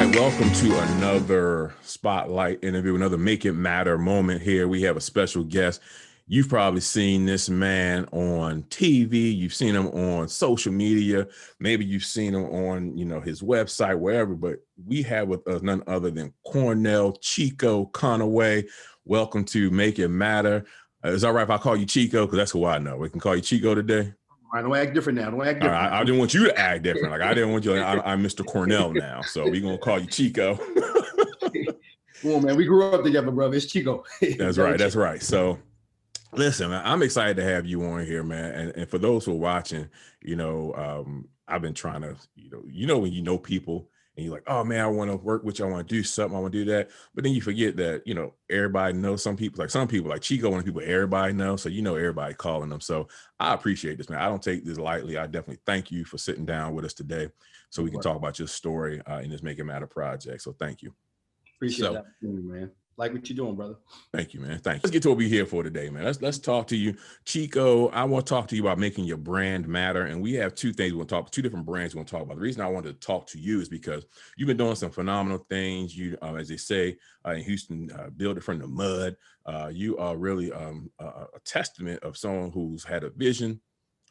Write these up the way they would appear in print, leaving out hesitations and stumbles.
right, welcome to another spotlight interview, another Make It Matter moment here. We have a special guest. You've probably seen this man on TV. You've seen him on social media. Maybe you've seen him on, his website, wherever. But we have with us none other than Chico Conaway. Welcome to Make It Matter. Is it all right if I call you Chico? Because that's who I know. We can call you Chico today. I don't act different now. Don't act different. I didn't want you to act different. Like I didn't want you. I'm Mr. Cornell now, so we're gonna call you Chico. Come on, man. We grew up together, brother. It's Chico. That's right. That's right. So, listen, man, I'm excited to have you on here, man. And for those who are watching, I've been trying to, when you know people and you're like, oh man, I want to work with you. I want to do something. I want to do that. But then you forget that, everybody knows some people like Chico, one of the people everybody knows. So, everybody calling them. So I appreciate this, man. I don't take this lightly. I definitely thank you for sitting down with us today so we can talk about your story in this Make It Matter project. So thank you. Appreciate that, man. Like what you're doing, brother. Thank you, man. Thank you. Let's get to what we're here for today, man. Let's talk to you. Chico, I want to talk to you about making your brand matter. And we have two things we want to talk, two different brands we want to talk about. The reason I wanted to talk to you is because you've been doing some phenomenal things. You, as they say in Houston, build it from the mud. You are really a testament of someone who's had a vision,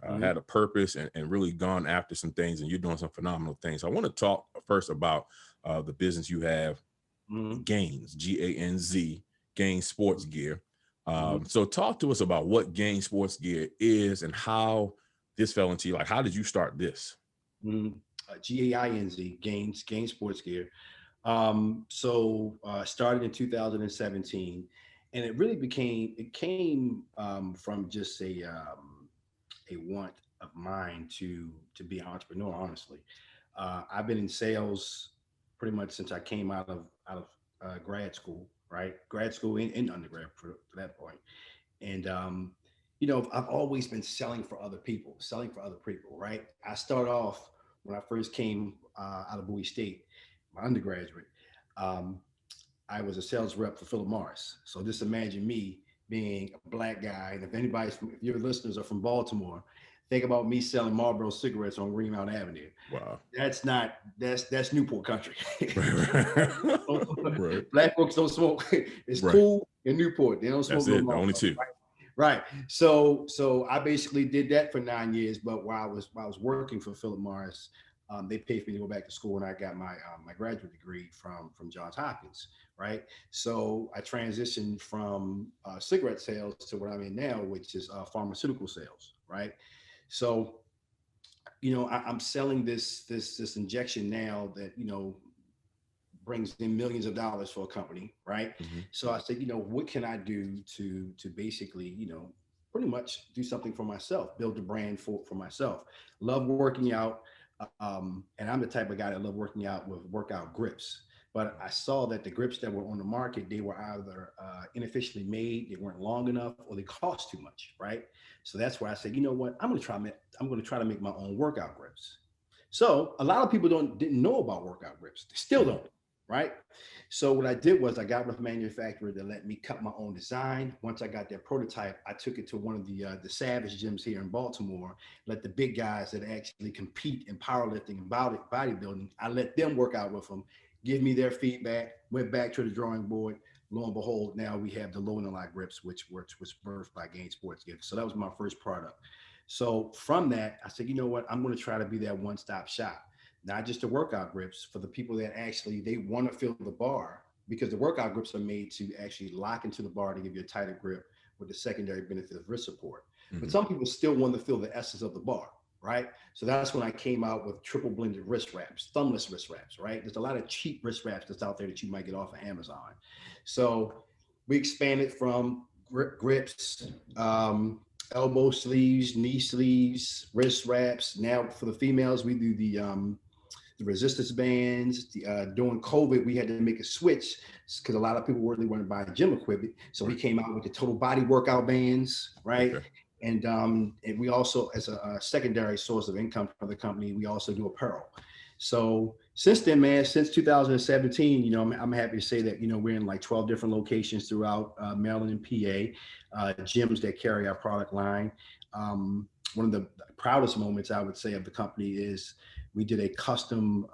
had a purpose, and really gone after some things. And you're doing some phenomenal things. So I want to talk first about the business you have. Gaines, G-A-N-Z, Gaines Sports Gear. So talk to us about what Gaines Sports Gear is and how this fell into you. Like, how did you start this? G-A-I-N-Z, Gaines Sports Gear. Started in 2017, and it really came from just a want of mine to be an entrepreneur, honestly. I've been in sales pretty much since I came out of grad school, right? Grad school and undergrad for that point. And, I've always been selling for other people, right? I started off when I first came out of Bowie State, my undergraduate. I was a sales rep for Philip Morris. So just imagine me being a Black guy. And if your listeners are from Baltimore, think about me selling Marlboro cigarettes on Greenmount Avenue. Wow. That's Newport country. Right. Black folks don't smoke. It's cool in Newport. They don't smoke. That's it. The only two. Right. So I basically did that for 9 years. But while I was working for Philip Morris, they paid for me to go back to school, and I got my graduate degree from Johns Hopkins. Right. So I transitioned from cigarette sales to what I'm in now, which is pharmaceutical sales. Right. So, I'm selling this injection now that, brings in millions of dollars for a company. Right. So I said, what can I do to basically, pretty much do something for myself, build a brand for myself. Love working out. And I'm the type of guy that love working out with workout grips. But I saw that the grips that were on the market, they were either inefficiently made, they weren't long enough, or they cost too much, right? So that's why I said, you know what, I'm going to try to make my own workout grips. So a lot of people didn't know about workout grips. They still don't, right? So what I did was I got with a manufacturer that let me cut my own design. Once I got that prototype, I took it to one of the Savage gyms here in Baltimore. Let the big guys that actually compete in powerlifting and bodybuilding, I let them work out with them, give me their feedback, went back to the drawing board. Lo and behold, now we have the low and light grips, which was birthed by Gaines Sports Gear. So that was my first product. So from that, I said, you know what? I'm going to try to be that one-stop shop, not just the workout grips for the people that actually, they want to feel the bar, because the workout grips are made to actually lock into the bar to give you a tighter grip with the secondary benefit of wrist support. But some people still want to feel the essence of the bar. Right. So that's when I came out with triple blended wrist wraps, thumbless wrist wraps. Right. There's a lot of cheap wrist wraps that's out there that you might get off of Amazon. So we expanded from grips, elbow sleeves, knee sleeves, wrist wraps. Now for the females, we do the resistance bands. During COVID, we had to make a switch because a lot of people really wanted to buy gym equipment. So we came out with the total body workout bands. Right. Okay. And we also, as a secondary source of income for the company, we also do apparel. So since then, man, since 2017, I'm happy to say that, we're in like 12 different locations throughout Maryland and PA, gyms that carry our product line. One of the proudest moments I would say of the company is we did a custom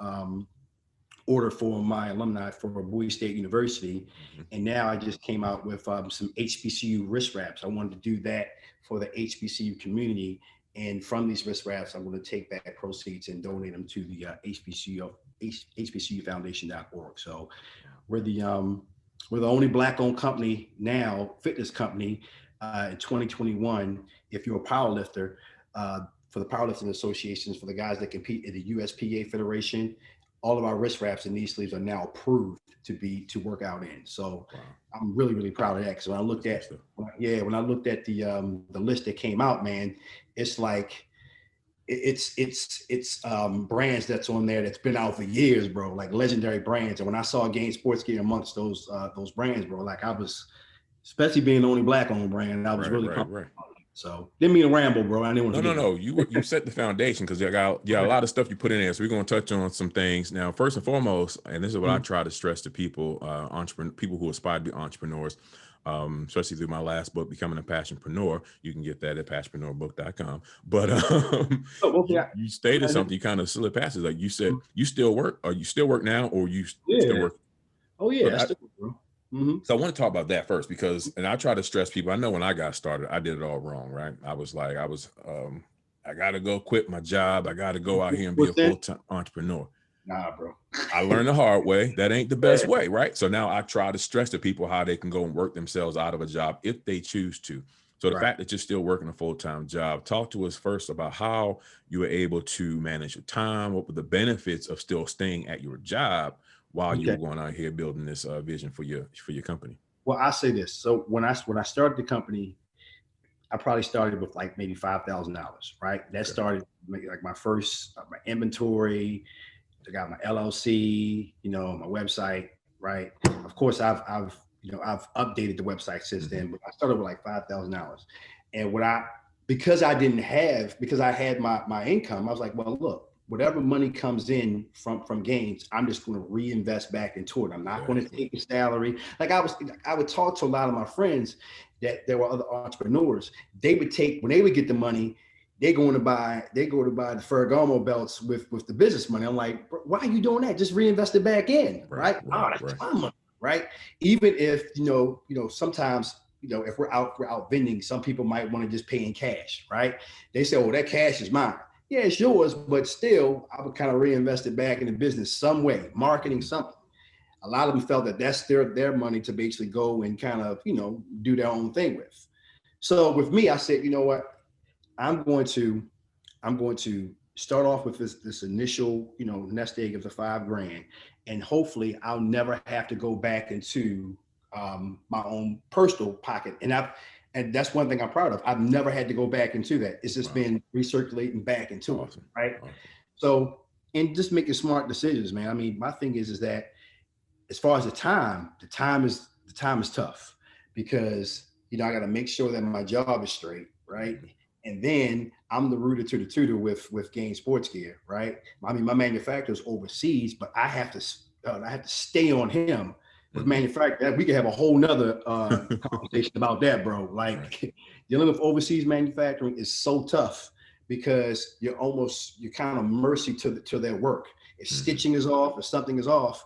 order for my alumni for Bowie State University. Mhm. And now I just came out with some HBCU wrist wraps. I wanted to do that for the HBCU community. And from these wrist wraps, I'm going to take back proceeds and donate them to the HBCUfoundation.org. So we're the only Black-owned company now, fitness company, in 2021. If you're a powerlifter, for the powerlifting associations, for the guys that compete in the USPA Federation, all of our wrist wraps and knee sleeves are now approved to work out in. So Wow. I'm really, really proud of that. Because when I looked at the list that came out, man, it's like it's brands that's on there that's been out for years, bro, like legendary brands. And when I saw Gain Sports Gear amongst those brands, bro, like I was, especially being the only Black-owned brand, I was really comfortable. So didn't mean to ramble, bro. I didn't want to. No. You set the foundation, because you got a lot of stuff you put in there. So we're going to touch on some things now. First and foremost, and this is what I try to stress to people, people who aspire to be entrepreneurs, especially through my last book, Becoming a Passionpreneur. You can get that at passionpreneurbook.com. But you stated something, you kind of slid past it. Like you said, you still work, or you still work now, or you still work? Oh yeah, I still work, bro. Mm-hmm. So I want to talk about that first, because, and I try to stress people, I know when I got started, I did it all wrong, right? I got to go quit my job. I got to go out here and be a full-time entrepreneur. Nah, bro. I learned the hard way. That ain't the best way, right? So now I try to stress to people how they can go and work themselves out of a job if they choose to. So the fact that you're still working a full-time job, talk to us first about how you were able to manage your time. What were the benefits of still staying at your job while you were going out here building this vision for your company? Well, I say this. So when I started the company, I probably started with like maybe $5,000, right? That started like my first, my inventory. I got my LLC, my website, right? Of course, I've updated the website since then, but I started with like $5,000. And because I had my income, I was like, well, look, whatever money comes in from gains, I'm just going to reinvest back into it. I'm not going to take a salary. Like I would talk to a lot of my friends that there were other entrepreneurs. They would when they would get the money, they go to buy the Ferragamo belts with the business money. I'm like, why are you doing that? Just reinvest it back in, right? That's my money, right? Even if sometimes if we're out vending, some people might want to just pay in cash, right? They say, oh, that cash is mine. Yeah, it's yours, but still, I would kind of reinvest it back in the business some way, marketing something. A lot of them felt that that's their money to basically go and kind of, do their own thing with. So with me, I said, you know what? I'm going to start off with this initial, nest egg of the $5,000, and hopefully I'll never have to go back into my own personal pocket. And that's one thing I'm proud of. I've never had to go back into that. It's just been recirculating back into it, right? So, and just making smart decisions, man. I mean, my thing is that as far as the time is tough, because I got to make sure that my job is straight, right? And then I'm the rooter to the tutor with Gain Sports Gear, right? I mean, my manufacturer's overseas, but I have to stay on him with manufacturing. We could have a whole nother conversation about that, bro. Like dealing with overseas manufacturing is so tough, because you're kind of mercy to their work. If stitching is off or something is off,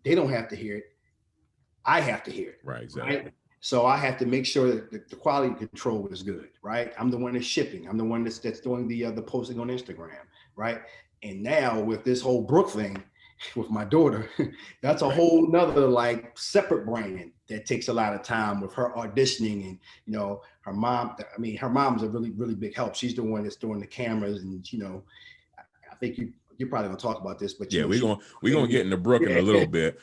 they don't have to hear it. I have to hear it. Right, exactly. Right? So I have to make sure that the quality control is good, right? I'm the one that's shipping. I'm the one that's doing the posting on Instagram, right? And now with this whole Brooke thing, with my daughter, that's a whole nother like separate brand that takes a lot of time with her auditioning, and her mom. I mean, her mom's a really, really big help. She's the one that's doing the cameras, and I think you're probably gonna talk about this, but we're gonna get into Brooke in a little bit,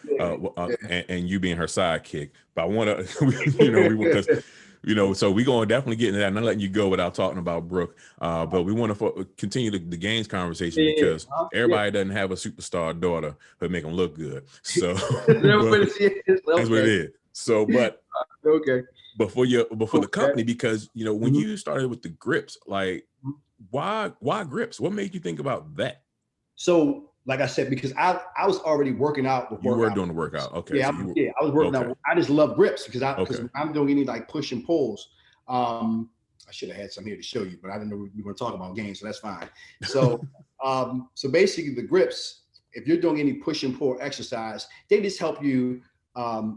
and you being her sidekick. But I want to, so we're gonna definitely get into that. I'm not letting you go without talking about Brooke. But we want to continue the gains conversation, because everybody doesn't have a superstar daughter who make them look good. So that's what it is. So, but But for the company, because when you started with the grips, like why grips? What made you think about that? So, like I said, because I was already working out before. You were doing the workout. Okay. Yeah, I was working out. I just love grips because I'm doing any like push and pulls. I should have had some here to show you, but I didn't know we were going to talk about gains, so that's fine. So, so basically the grips, if you're doing any push and pull exercise, they just help you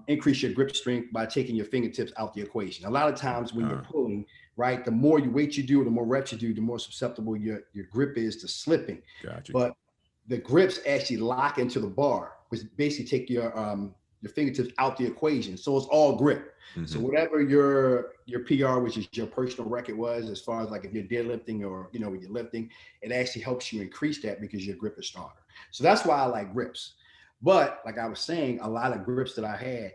increase your grip strength by taking your fingertips out the equation. A lot of times when you're pulling, right, the more weight you do, the more reps you do, the more susceptible your grip is to slipping. Gotcha. But the grips actually lock into the bar, which basically take your fingertips out the equation. So it's all grip. Mm-hmm. So whatever your PR, which is your personal record, was, as far as like if you're deadlifting or when you're lifting, it actually helps you increase that because your grip is stronger. So that's why I like grips. But like I was saying, a lot of grips that I had,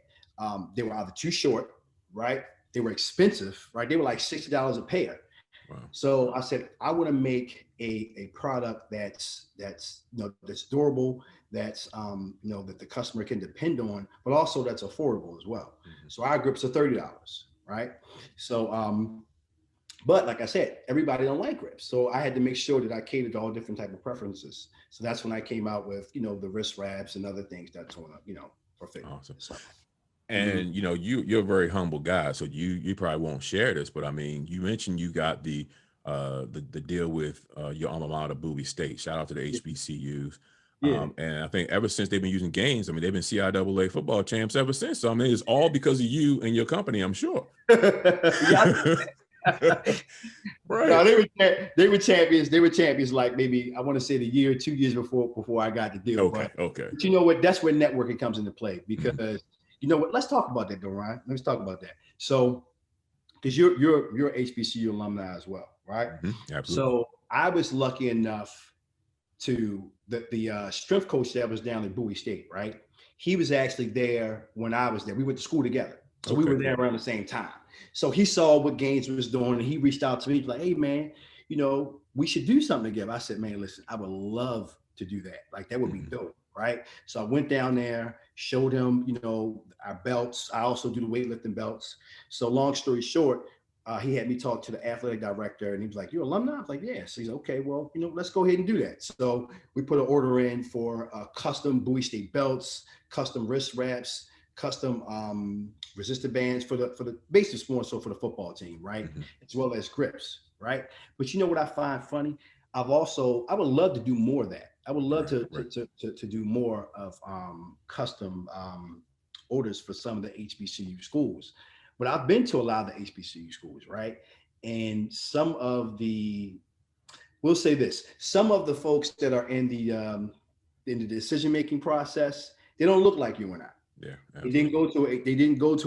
they were either too short, right? They were expensive, right? They were like $60 a pair. Wow. So I said, I want to make a product that's durable, that's that the customer can depend on, but also that's affordable as well. Mm-hmm. So our grips are $30, right? So but like I said, everybody don't like grips. So I had to make sure that I catered to all different type of preferences. So that's when I came out with, the wrist wraps and other things that's on, for fitness. Awesome. So, and you're a very humble guy, so you probably won't share this, but I mean, you mentioned you got the deal with your alma mater, Bowie State. Shout out to the HBCUs. Yeah. And I think ever since they've been using games, I mean, they've been CIAA football champs ever since. So I mean, it's all because of you and your company, I'm sure. Right. No, they were champions. They were champions like maybe I want to say the year, 2 years before I got the deal. Okay. But you know what? That's where networking comes into play because you know what? Let's talk about that, though, Ryan. Let's talk about that. So, because you're HBCU alumni as well, right? Mm-hmm. Absolutely. So I was lucky enough to the strength coach that was down at Bowie State, right? He was actually there when I was there. We went to school together. So we were there around the same time. So he saw what Gaines was doing and he reached out to me. He's like, hey, man, we should do something together. I said, man, listen, I would love to do that. Like, that would be dope, right? So I went down there, showed him, our belts. I also do the weightlifting belts. So long story short, he had me talk to the athletic director and he was like, you're alumni? I was like, yeah. So he's like, okay, well, let's go ahead and do that. So we put an order in for custom Bowie State belts, custom wrist wraps, custom resistor bands for the basic more so for the football team, right? Mm-hmm. As well as grips, right? But you know what I find funny? I would love to do more of that. I would love to do more of custom orders for some of the HBCU schools. But I've been to a lot of the HBCU schools, right? And some of the folks that are in the decision-making process, they don't look like you and I. Yeah, they didn't go to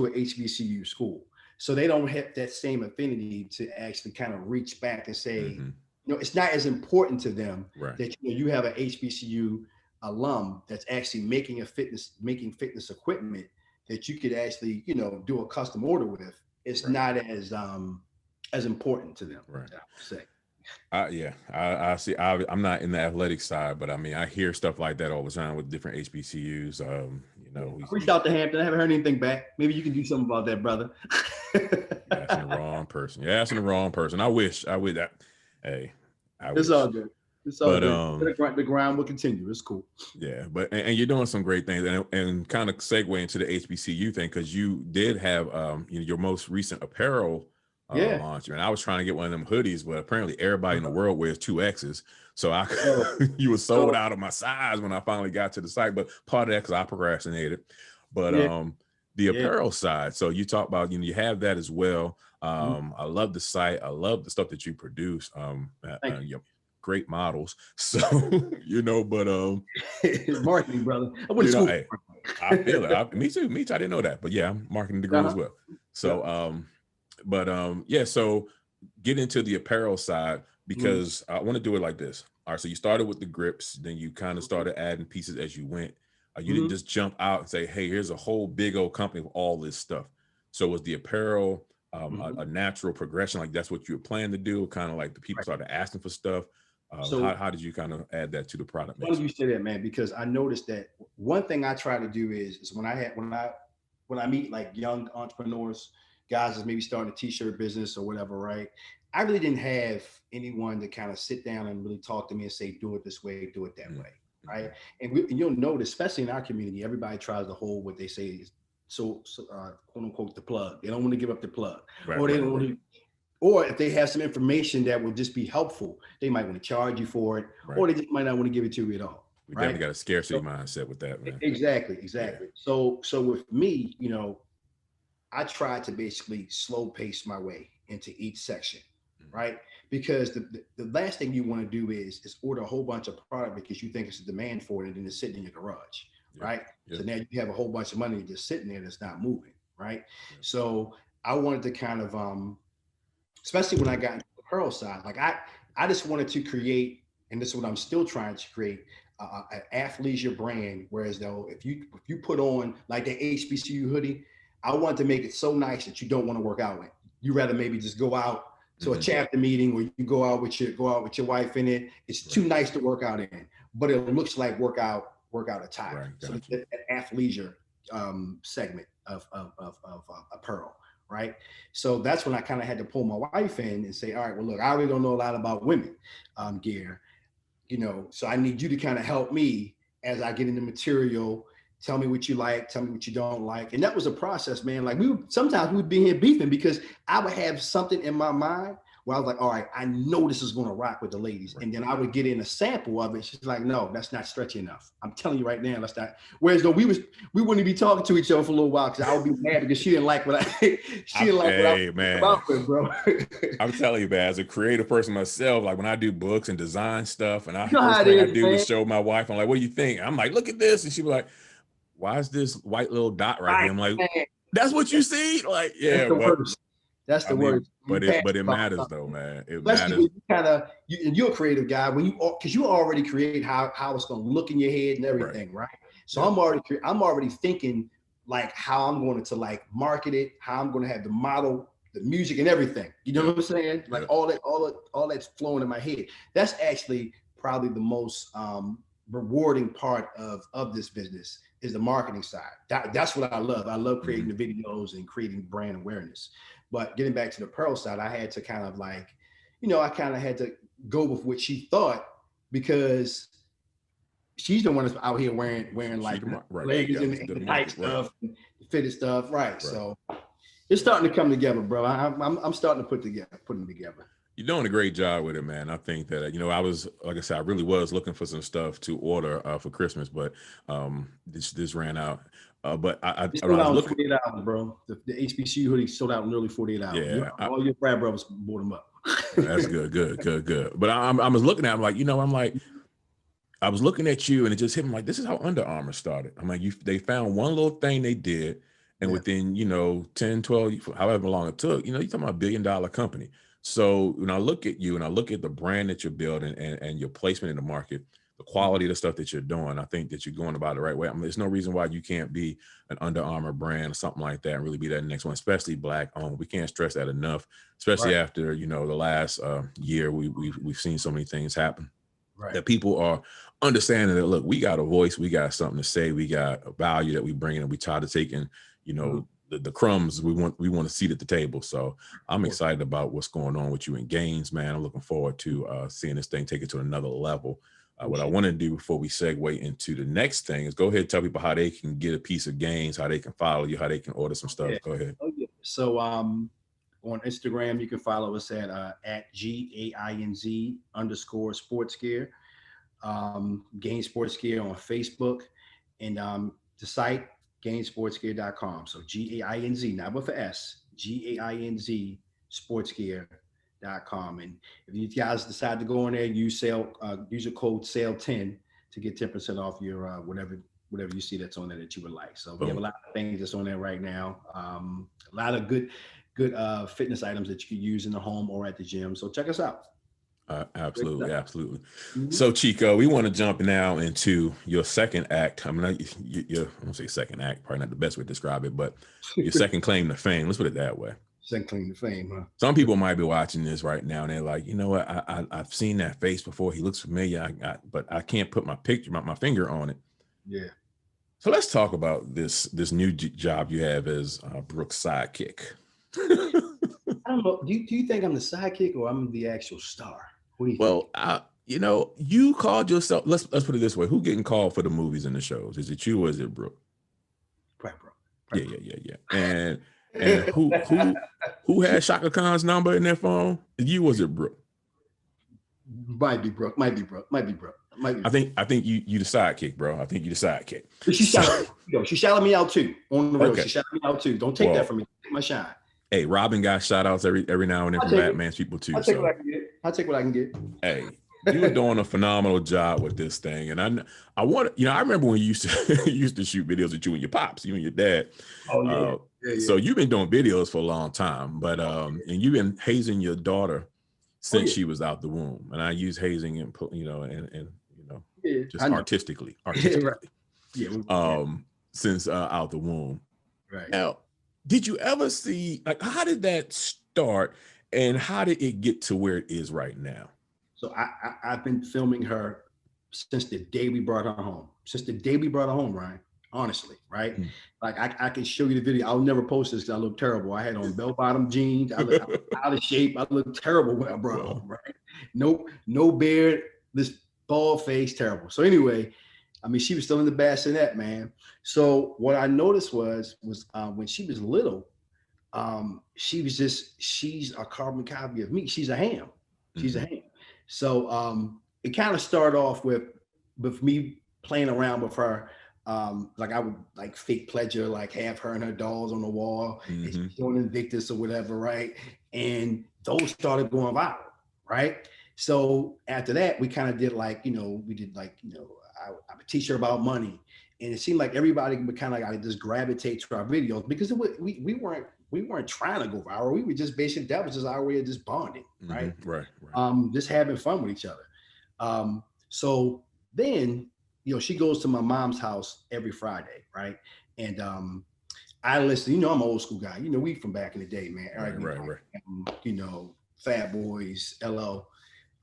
a HBCU school, so they don't have that same affinity to actually kind of reach back and say, it's not as important to them that you have an HBCU alum that's actually making fitness equipment that you could actually do a custom order with. It's not as important to them. Right. I would say. I see. I'm not in the athletic side, but I mean, I hear stuff like that all the time with different HBCUs. I reached out to Hampton. I haven't heard anything back. Maybe you can do something about that, brother. You're asking the wrong person. You're asking the wrong person. I wish that. Hey, it's all good. It's all good. The grind will continue. It's cool. Yeah, but and you're doing some great things, and kind of segue into the HBCU thing because you did have your most recent apparel. Launch, man. I was trying to get one of them hoodies, but apparently everybody in the world wears 2X's. So you were sold out of my size when I finally got to the site. But part of that because I procrastinated. But the apparel side. So you talk about you have that as well. I love the site. I love the stuff that you produce. Great models. So but it's marketing, brother. I feel it. Me too. I didn't know that, but yeah, I'm marketing degree as well. So so get into the apparel side because I want to do it like this. All right, so you started with the grips, then you kind of started adding pieces as you went. You didn't just jump out and say, hey, here's a whole big old company with all this stuff. So was the apparel a natural progression? Like that's what you were planning to do? Kind of like the people started asking for stuff. How did you kind of add that to the product? Why do you say that, man? Because I noticed that one thing I try to do is when I meet like young entrepreneurs, guys that's maybe starting a t-shirt business or whatever, right? I really didn't have anyone to kind of sit down and really talk to me and say, do it this way, do it that way, right? And you'll notice, especially in our community, everybody tries to hold what they say is so quote unquote the plug. They don't want to give up the plug, or they don't want to. Or if they have some information that will just be helpful, they might want to charge you for it, or they just might not want to give it to you at all. We right? definitely got a scarcity mindset with that, man. Exactly. Yeah. So with me, I tried to basically slow pace my way into each section, right? Because the last thing you want to do is order a whole bunch of product because you think it's a demand for it and then it's sitting in your garage, Yep. right? Yep. So now you have a whole bunch of money just sitting there that's not moving, right? Yep. So I wanted to kind of especially when I got into the Pearl side, like I just wanted to create, and this is what I'm still trying to create, an athleisure brand. Whereas though, if you put on like the HBCU hoodie, I want to make it so nice that you don't want to work out in. You rather maybe just go out to a chapter meeting where you go out with your wife in it. It's too nice to work out in, but it looks like workout attire. Right, So gotcha. that athleisure segment of apparel, right? So that's when I kind of had to pull my wife in and say, all right, well, look, I really don't know a lot about women gear, so I need you to kind of help me as I get into material. Tell me what you like, tell me what you don't like. And that was a process, man. Like sometimes we would be here beefing because I would have something in my mind where I was like, all right, I know this is going to rock with the ladies. And then I would get in a sample of it. She's like, no, that's not stretchy enough. I'm telling you right now, that's not. Whereas though we wouldn't be talking to each other for a little while because I would be mad because she didn't like what I Hey, man. about with, bro. I'm telling you, man, as a creative person myself, like when I do books and design stuff, and You know how first it thing I is, do man. is show my wife, I'm like, what do you think? I'm like, look at this. And she be like, why is this white little dot right here? I'm like, Man. that's what you see? Like, That's yeah, the but worst. That's I the mean, worst. You but pass it about matters something. though, man. It Especially matters. when you kind of and you're a creative guy because you already create how it's going to look in your head and everything, right? So Yeah. I'm already thinking like how I'm going to like market it, how I'm going to have the model, the music, and everything. You know what I'm saying? Like all that's flowing in my head. That's actually probably the most rewarding part of this business is the marketing side. That's what I love. I love creating the videos and creating brand awareness. But getting back to the Pearl side, I had to kind of like, I kind of had to go with what she thought because she's the one that's out here wearing like leggings and the tight stuff, and fitted stuff, right? So it's starting to come together, bro. I'm starting to put them together. You're doing a great job with it, man. I think that, I was, like I said, I really was looking for some stuff to order for Christmas, but this ran out. But I was looking. 48 hours, bro. The HBCU hoodie sold out in nearly 48 hours. Yeah, all your frat brothers bought them up. That's good. But I was looking at him like, I was looking at you and it just hit me like, this is how Under Armour started. I'm like, they found one little thing they did. And within, 10, 12, however long it took, you're talking about $1 billion company. So when I look at you and I look at the brand that you're building and your placement in the market, the quality of the stuff that you're doing, I think that you're going about it the right way. I mean, there's no reason why you can't be an Under Armour brand or something like that and really be that next one, especially Black owned. We can't stress that enough, especially after, the last year we've seen so many things happen. That people are understanding that, look, we got a voice, we got something to say, we got a value that we bring in, and we try to take in, the crumbs we want to seat at the table. So I'm excited about what's going on with you in Gaines, man. I'm looking forward to seeing this thing take it to another level. What I want to do before we segue into the next thing is go ahead and tell people how they can get a piece of Gaines, how they can follow you, how they can order some stuff. Go ahead. So on Instagram, you can follow us at GAINZ_sports gear. Gain Sports Gear on Facebook, and the site gainsportsgear.com. So GAINZ, not with an S, GAINZ sportsgear.com. And if you guys decide to go in there, use your code SALE10 to get 10% off your whatever you see that's on there that you would like. So we have a lot of things that's on there right now. A lot of good fitness items that you can use in the home or at the gym. So check us out. Absolutely. So Chico, we want to jump now into your second act. I mean, I won't say second act, probably not the best way to describe it, but your second claim to fame. Let's put it that way. Second claim to fame, huh? Some people might be watching this right now and they're like, you know what? I've seen that face before. He looks familiar. But I can't put my finger on it. Yeah. So let's talk about this new job you have as Brooke's sidekick. I don't know. Do you think I'm the sidekick or I'm the actual star? What do you think? You called yourself. Let's put it this way: who getting called for the movies and the shows? Is it you or is it Brooke? Probably Brooke. Yeah. And who had Shaka Khan's number in their phone? You or was it Brooke? Might be Brooke. I think you the sidekick, bro. I think you the sidekick. She shouted me out too on the real. Okay. She shouted me out too. Don't take that from me. Take my shine. Hey, Robin got shout outs every now and then from Batman's people too. I'll take what I can get. I'll take what I can get. Hey, you were doing a phenomenal job with this thing, and I want I remember when you used to shoot videos with you and your pops, you and your dad. Oh yeah. So you've been doing videos for a long time, but and you've been hazing your daughter since she was out the womb, and I use hazing and just artistically. Right. Since out the womb. Right. Now, did you ever see, like, how did that start and how did it get to where it is right now? So I've been filming her since the day we brought her home. Ryan, honestly, right? Like I can show you the video. I'll never post this because I look terrible. I had on bell-bottom jeans. I was out of shape. I look terrible when I brought her home, right? No beard, this bald face, terrible. So anyway, I mean, she was still in the bassinet, man. So what I noticed was when she was little, she's a carbon copy of me. She's a ham. She's a ham. So it kind of started off with me playing around with her. Like I would like fake pleasure, like have her and her dolls on the wall, and she's doing Invictus or whatever, right? And those started going viral, right? So after that, we kind of did like, I would teach her about money, and it seemed like everybody would kind of like just gravitate to our videos because we weren't trying to go viral. We were just basically, that was just our way of just bonding, right? Right. Just having fun with each other. So then, she goes to my mom's house every Friday, right? And I listen. I'm an old school guy. We from back in the day, man. Right. Fat Boys, LO.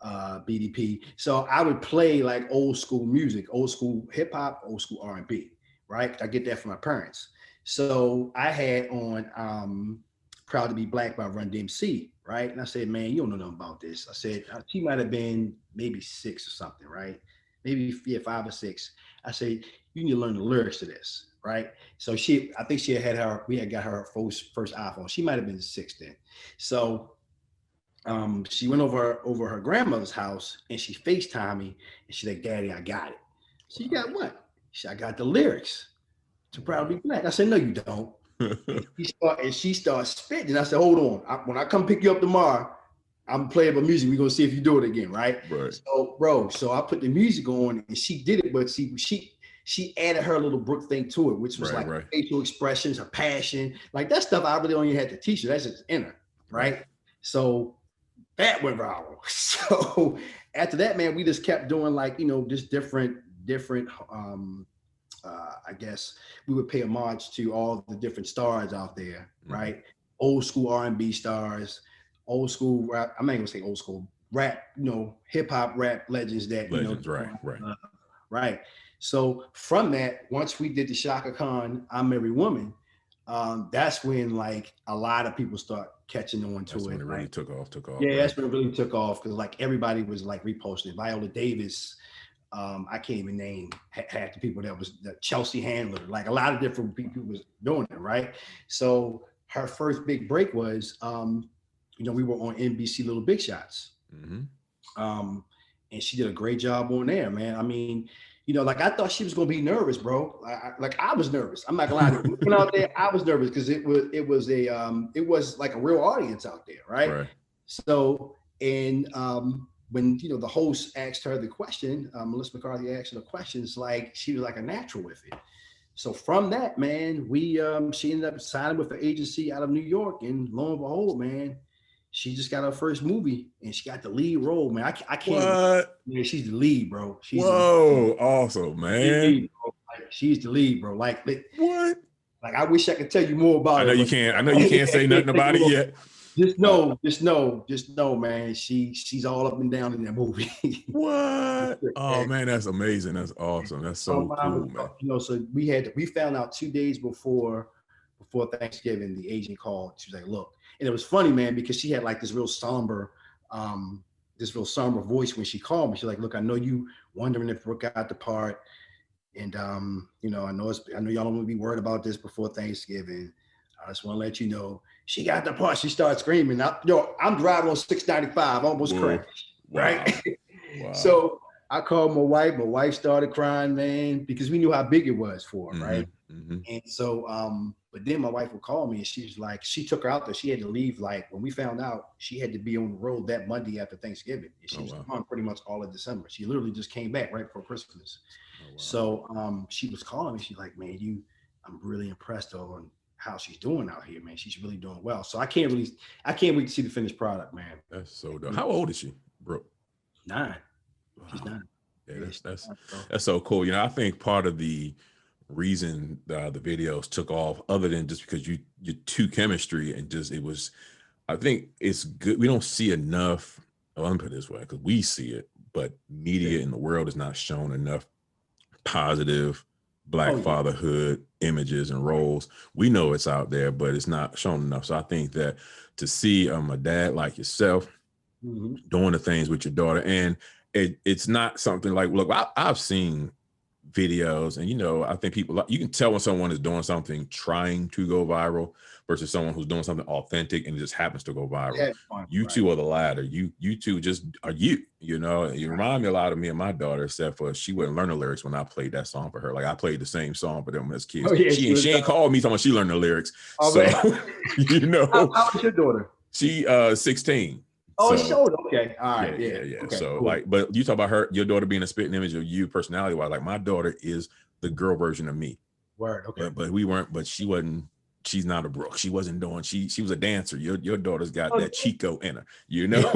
BDP. So I would play like old school music, old school hip hop, old school R&B, right? I get that from my parents. So I had on Proud to Be Black by Run DMC, right? And I said, man, you don't know nothing about this. I said, she might have been maybe 6 or something, right? Maybe 5 or 6. I said, you need to learn the lyrics to this, right? So I think we had got her first iPhone. She might have been 6 then. So she went over her grandmother's house and she FaceTimed me and she's like, Daddy, I got it. So you got what? She said, I got the lyrics to Proud to Be Black. I said, no, you don't. and she started spitting. I said, hold on. When I come pick you up tomorrow, I'm playing my music. We're gonna see if you do it again, right? So, bro, I put the music on and she did it, but she added her little Brooke thing to it, which was facial expressions, her passion, like that stuff. I really only had to teach her. That's just in her, right? So that went viral. So after that, man, we just kept doing like, just different, I guess we would pay homage to all the different stars out there, right? Old school R&B stars, old school rap. I'm not gonna say old school rap, hip hop rap legends that, right. So from that, once we did the Shaka Khan, I'm Every Woman, that's when like a lot of people start catching on to it. When it really took off. Yeah, that's when it really took off because like everybody was like reposting it. Viola Davis, I can't even name half the people that was the Chelsea Handler. Like a lot of different people was doing it, right? So her first big break was, we were on NBC Little Big Shots, and she did a great job on there, man. I mean, like I thought she was gonna be nervous, bro. I was nervous. I'm not gonna lie to you. When out there, I was nervous because it was like a real audience out there, right? So and when the host asked her the question, Melissa McCarthy asked her the questions, like she was like a natural with it. So from that, man, she ended up signing with an agency out of New York, and lo and behold, man, she just got her first movie and she got the lead role, man. I can't. What? Yeah, she's the lead, bro. Awesome, man. She's the lead, bro. Like what? Like I wish I could tell you more about it. I know you can't say nothing about it yet. Just know, man. She's all up and down in that movie. What? Oh man, that's amazing. That's awesome. That's so cool, man. So we found out 2 days before Thanksgiving. The agent called. She was like, "Look," and it was funny, man, because she had like this real somber voice when she called me. She's like, "Look, I know you wondering if Brooke got the part, and I know y'all don't want to be worried about this before Thanksgiving. I just want to let you know she got the part." She started screaming. I'm driving on 695, almost crashed. Wow. Right? Wow. So I called my wife. My wife started crying, man, because we knew how big it was for her, right? And so, but then my wife would call me and she was like, she took her out there. She had to leave. Like when we found out, she had to be on the road that Monday after Thanksgiving. And she was gone pretty much all of December. She literally just came back right before Christmas. So she was calling me. She's like, man, I'm really impressed on how she's doing out here, man. She's really doing well. So I can't wait to see the finished product, man. That's so dope. How old is she, bro? 9. Wow. She's 9. Yeah, that's so cool. You know, I think part of the reason the videos took off, other than just because you two chemistry and just it was, I think it's good. We don't see enough. Let me put it this way, because we see it, but media in the world is not shown enough positive Black fatherhood images and roles. We know it's out there, but it's not shown enough. So I think that to see a dad like yourself doing the things with your daughter, and it's not something like, look, I've seen videos, and you know, I think you can tell when someone is doing something trying to go viral versus someone who's doing something authentic and it just happens to go viral. You two are the latter. You two just are you know. You remind me a lot of me and my daughter, except for she wouldn't learn the lyrics when I played that song for her. Like I played the same song for them as kids. She ain't called me someone she learned the lyrics. You know. How old is your daughter? She 16. Oh, so, okay. All right. Yeah. Okay, so cool. Like, but you talk about your daughter being a spitting image of you personality wise. Like my daughter is the girl version of me. Word. Okay. But she wasn't. She's not a Brooke. She wasn't doing. She was a dancer. Your daughter's got that Chico in her. You know.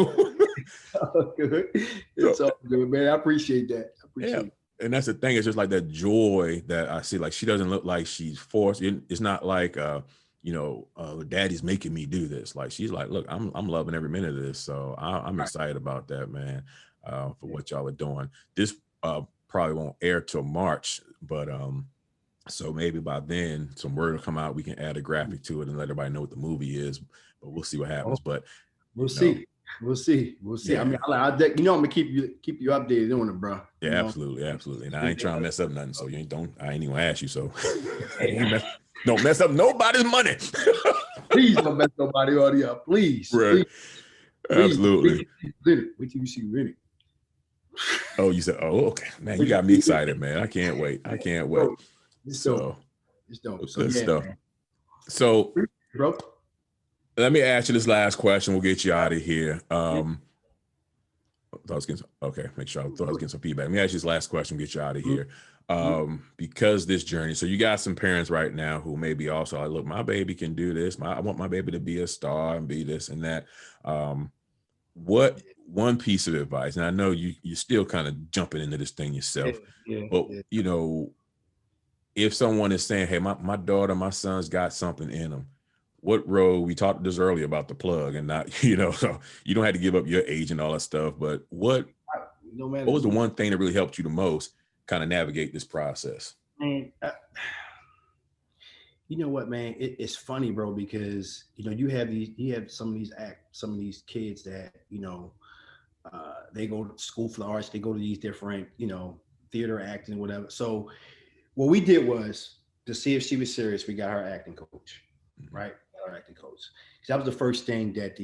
Oh, good. It's all good, man. I appreciate that. It. And that's the thing. It's just like that joy that I see. Like she doesn't look like she's forced. It's not like daddy's making me do this. Like she's like, look, I'm loving every minute of this. So I'm excited about that, man. For what y'all are doing. This probably won't air till March, but so maybe by then some word will come out. We can add a graphic to it and let everybody know what the movie is. But we'll see what happens. But we'll see. We'll see. Yeah. I mean, I'm gonna keep you updated on it, bro. Yeah, absolutely. And I ain't trying to mess up nothing. So I ain't even gonna ask you. So don't mess up nobody's money. Please don't mess nobody already up. Please. Right. Please. Absolutely. Wait till you see Rennie. Oh, you said, okay. Man, you got me excited, man. I can't wait. It's dope. Good stuff. Man. So, bro, let me ask you this last question. We'll get you out of here. Make sure I was getting some feedback. Let me ask you this last question. Get you out of here. Because this journey. So you got some parents right now who may be also like, look, my baby can do this. I want my baby to be a star and be this and that. What one piece of advice? And I know you're still kind of jumping into this thing yourself, but you know, if someone is saying, hey, my daughter, my son's got something in them, what role, we talked this earlier about the plug and not, so you don't have to give up your age and all that stuff, but what was the one thing that really helped you the most kind of navigate this process? Man, you know what, man, it's funny, bro, because, you have some of these kids that, they go to school for the arts, they go to these different, theater, acting, whatever. So what we did was to see if she was serious, we got her acting coach, right? Our acting coach. That was the first thing that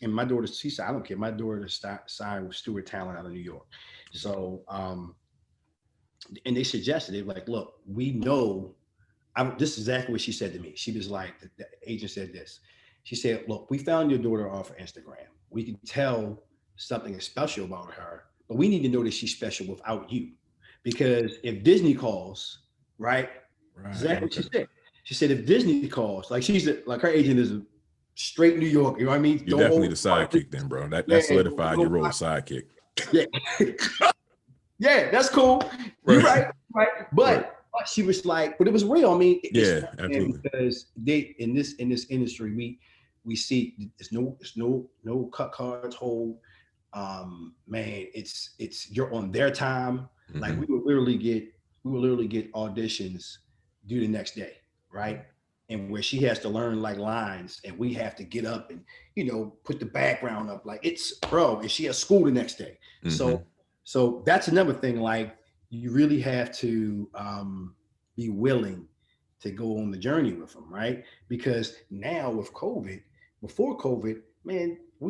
and my daughter, she said, I don't care. My daughter signed with Stewart Talent out of New York. So, and they suggested, they were like, look, we know, this is exactly what she said to me. She was like, the agent said this. She said, look, we found your daughter off of Instagram. We can tell something is special about her, but we need to know that she's special without you. Because if Disney calls, right? Exactly what she said. She said, if Disney calls, like her agent is a straight New York, you know what I mean? You're definitely the sidekick then, bro. That solidified your role as sidekick. Yeah. Yeah, that's cool. You're right. But she was like, but it was real. I mean, absolutely. Because in this industry, we see it's no cut cards hold. Man, it's you're on their time. Mm-hmm. Like we would literally get auditions due the next day, right? And where she has to learn like lines, and we have to get up and put the background up. Like and she has school the next day. Mm-hmm. So that's another thing. Like you really have to be willing to go on the journey with them, right? Because now with COVID, before COVID, man, my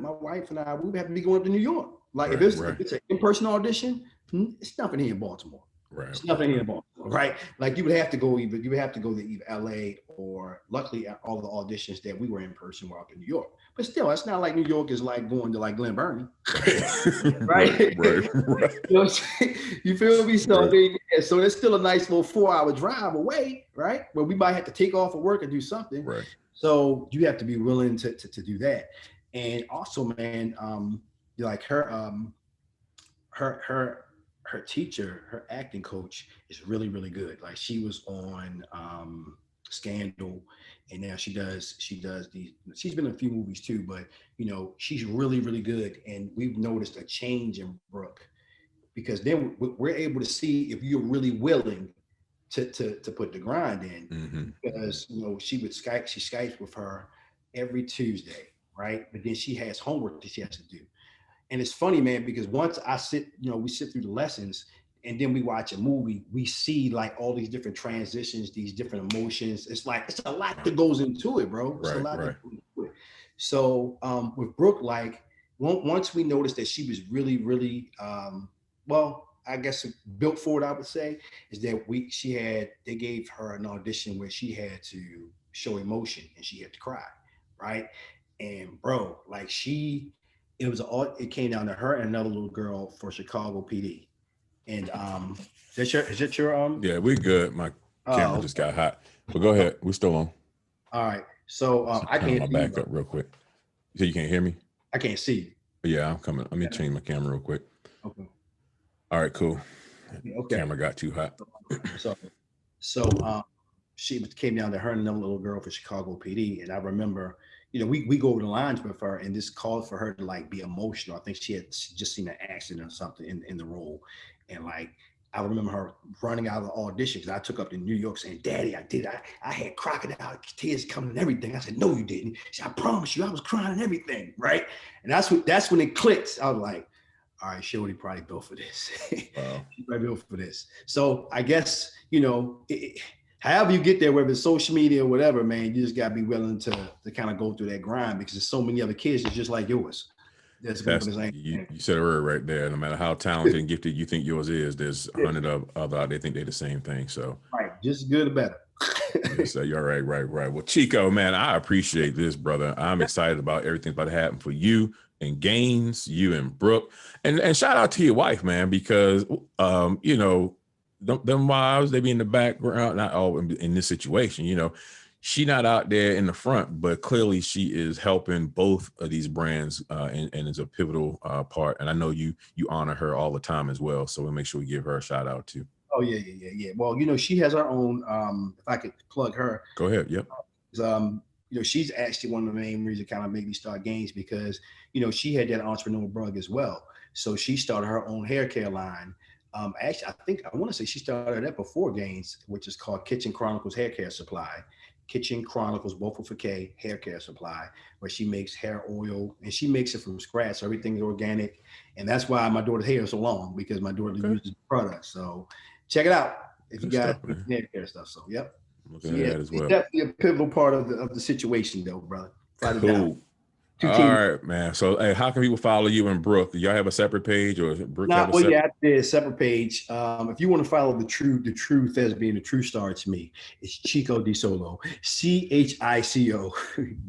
wife and I, we would have to be going up to New York. Like Right, if it's an in-person audition, it's nothing here in Baltimore. right, It's nothing here in Baltimore, right? Like you would have to go to either LA, or luckily all the auditions that we were in person were up in New York. But still, it's not like New York is like going to like Glen Burnie. Right? right. You know what I'm saying? You feel me? So Right. I mean, so it's still a nice little 4-hour drive away, right? Where we might have to take off of work and do something. Right. So you have to be willing to do that. And also, man, like her teacher, her acting coach is really, really good. Like she was on Scandal, and now she does these, she's been in a few movies too, but you know, she's really, really good. And we've noticed a change in Brooke, because then we're able to see if you're really willing to put the grind in. Mm-hmm. Because you know, she Skypes with her every Tuesday, right? But then she has homework that she has to do. And it's funny, man, because once we sit through the lessons, and then we watch a movie, we see like all these different transitions, these different emotions. It's like, it's a lot that goes into it, bro. It's a lot that goes into it. So with Brooke, like once we noticed that she was really, really, well, I guess built for it, I would say, is that they gave her an audition where she had to show emotion and she had to cry, right? And bro, like it came down to her and another little girl for Chicago PD. And is it your Yeah, we're good. My camera just got hot. But go ahead. We're still on. All right. So I Turn can't my see back you, up real quick. So you can't hear me? I can't see you. Yeah, I'm coming. Let me change my camera real quick. Okay. All right, cool. Okay. Camera got too hot. So she came down to her and another little girl for Chicago PD. And I remember, you know, we go over the lines with her, and this called for her to like be emotional. I think she just seen an accident or something in the role. And like, I remember her running out of the audition, because I took up to New York saying, "Daddy, I had crocodile tears coming and everything." I said, "No, you didn't." She said, "I promise you, I was crying and everything." Right. And that's when it clicked. I was like, all right, Shorty probably built for this. Wow. She probably built for this. So I guess, you know, however you get there, whether it's social media or whatever, man, you just gotta be willing to kind of go through that grind, because there's so many other kids that's just like yours. You said it right there. No matter how talented and gifted you think yours is, there's 100 of other out there think they're the same thing. So right, just good or better. So you're right. Well, Chico, man, I appreciate this, brother. I'm excited about everything about to happen for you and Gaines, you and Brooke, and shout out to your wife, man, because you know, them wives, they be in the background, not all in this situation, you know. She not out there in the front, but clearly she is helping both of these brands and is a pivotal part. And I know you honor her all the time as well. So we'll make sure we give her a shout out too. Oh yeah. Well, you know, she has her own. If I could plug her, go ahead. Yep. You know, she's actually one of the main reasons kind of made me start Gaines, because you know, she had that entrepreneurial bug as well. So she started her own hair care line. Actually, I want to say she started that before Gaines, which is called Kitchen Chronicles Hair Care Supply. Kitchen Chronicles, both with a K, hair care supply, where she makes hair oil, and she makes it from scratch. So everything's organic. And that's why my daughter's hair is so long, because my daughter uses the product. So check it out if you got hair care stuff. So yep. Looking at that as well. Definitely a pivotal part of the situation though, brother. Cool. All right, man. So, hey, how can people follow you and Brooke? Do y'all have a separate page, or Brooke have a separate? Yeah, there's a separate page. If you want to follow the true thespian, the true star to me, it's Chico D Solo, CHICO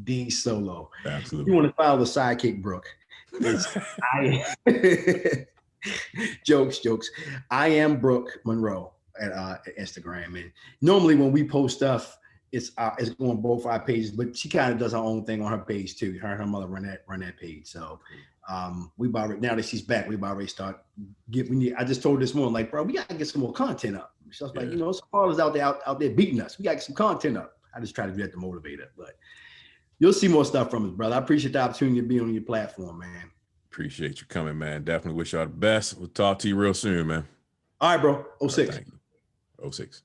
D Solo. Absolutely. If you want to follow the sidekick Brooke, it's jokes. I am Brooke Monroe at Instagram, and normally when we post stuff, it's on both our pages, but she kind of does her own thing on her page too. Her and her mother run that page. So we about now that she's back, we about ready to start I just told her this morning, like, bro, we gotta get some more content up. She was like, you know, some fathers out there beating us. We gotta get some content up. I just try to do that to motivate her, but you'll see more stuff from us, brother. I appreciate the opportunity to be on your platform, man. Appreciate you coming, man. Definitely wish y'all the best. We'll talk to you real soon, man. All right, bro. 06. Thank you. 06.